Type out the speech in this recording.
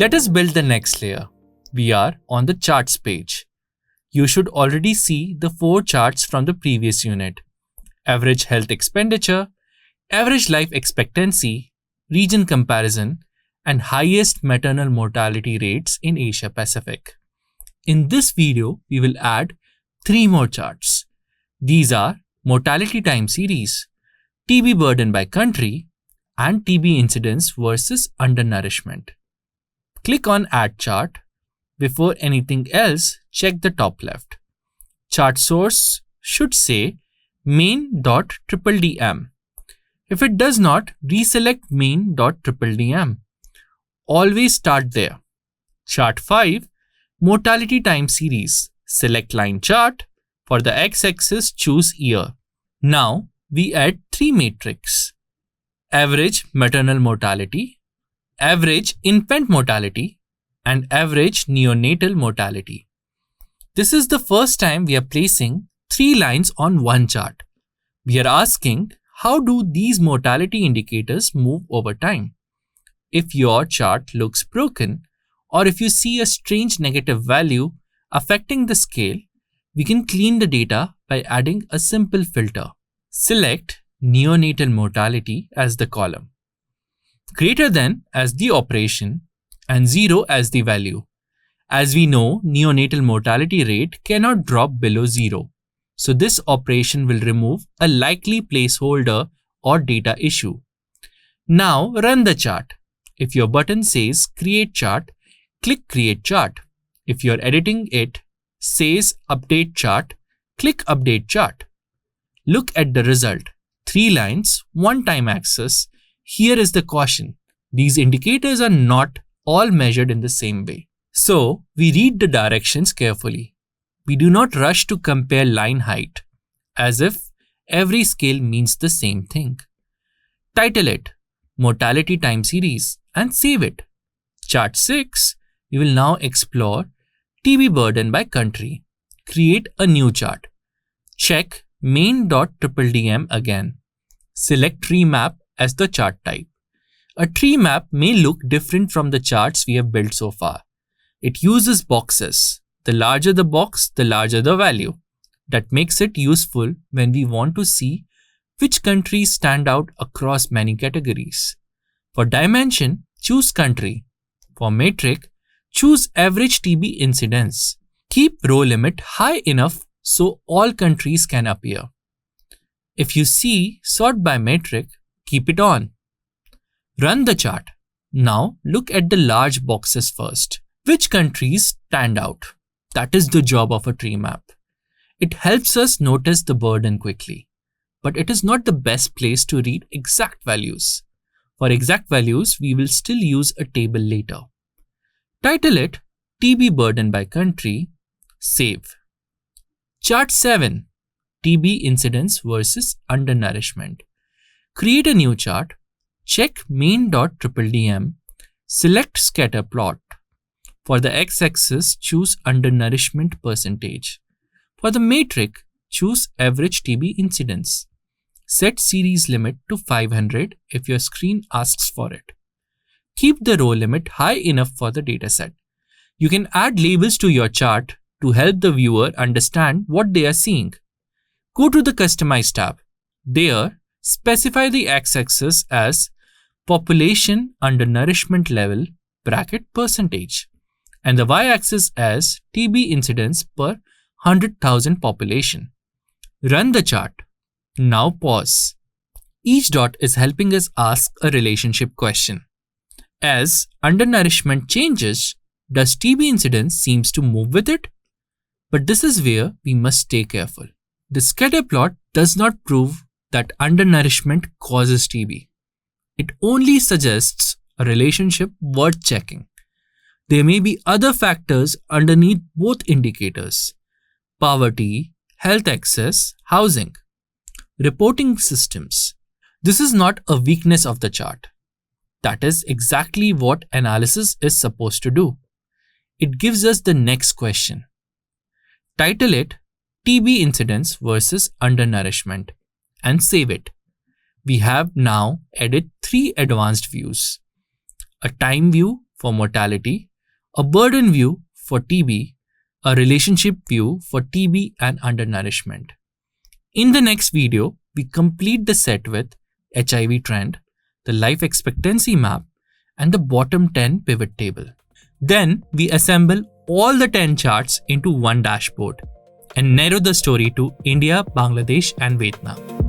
Let us build the next layer. We are on the charts page. You should already see the 4 charts from the previous unit: average health expenditure, average life expectancy, region comparison, and highest maternal mortality rates in Asia Pacific. In this video, we will add 3 more charts. These are mortality time series, TB burden by country, and TB incidence versus undernourishment. Click on Add Chart. Before anything else, check the top left. Chart source should say main.DDM. If it does not, reselect main.DDM. Always start there. Chart 5, mortality time series. Select line chart. For the x-axis, choose year. Now, we add 3 metrics: average maternal mortality, average infant mortality, and average neonatal mortality. This is the first time we are placing 3 lines on one chart. We are asking, how do these mortality indicators move over time? If your chart looks broken, or if you see a strange negative value affecting the scale, we can clean the data by adding a simple filter. Select neonatal mortality as the column, greater than as the operation, and 0 as the value. As we know, neonatal mortality rate cannot drop below 0. So this operation will remove a likely placeholder or data issue. Now run the chart. If your button says Create Chart, click Create Chart. If you're editing it says Update Chart, click Update Chart. Look at the result. 3 lines, 1 time axis. Here is the caution. These indicators are not all measured in the same way. So we read the directions carefully. We do not rush to compare line height, as if every scale means the same thing. Title it Mortality Time Series and save it. Chart 6, we will now explore TB burden by country. Create a new chart. Check main.DDM again. Select tree map as the chart type. A tree map may look different from the charts we have built so far. It uses boxes. The larger the box, the larger the value. That makes it useful when we want to see which countries stand out across many categories. For dimension, choose country. For metric, choose average TB incidence. Keep row limit high enough so all countries can appear. If you see sort by metric, keep it on. Run the chart. Now look at the large boxes first. Which countries stand out? That is the job of a tree map. It helps us notice the burden quickly, but it is not the best place to read exact values. For exact values, we will still use a table later. Title it TB burden by country. Save. Chart 7, TB incidence versus undernourishment. Create a new chart. Check main.DDM. Select scatter plot. For the x-axis, choose undernourishment percentage. For the metric, choose average TB incidence. Set series limit to 500 if your screen asks for it. Keep the row limit high enough for the dataset. You can add labels to your chart to help the viewer understand what they are seeing. Go to the Customize tab. There, specify the x-axis as population undernourishment level (percentage) and the y-axis as TB incidence per 100,000 population. Run the chart. Now pause. Each dot is helping us ask a relationship question. As undernourishment changes, does TB incidence seems to move with it? But this is where we must stay careful. The scatter plot does not prove that undernourishment causes TB. It only suggests a relationship worth checking. There may be other factors underneath both indicators: poverty, health access, housing, reporting systems. This is not a weakness of the chart. That is exactly what analysis is supposed to do. It gives us the next question. Title it TB incidence versus undernourishment and save it. We have now added 3 advanced views: a time view for mortality, a burden view for TB, a relationship view for TB and undernourishment. In the next video, we complete the set with HIV trend, the life expectancy map, and the bottom 10 pivot table. Then we assemble all the 10 charts into one dashboard and narrow the story to India, Bangladesh, and Vietnam.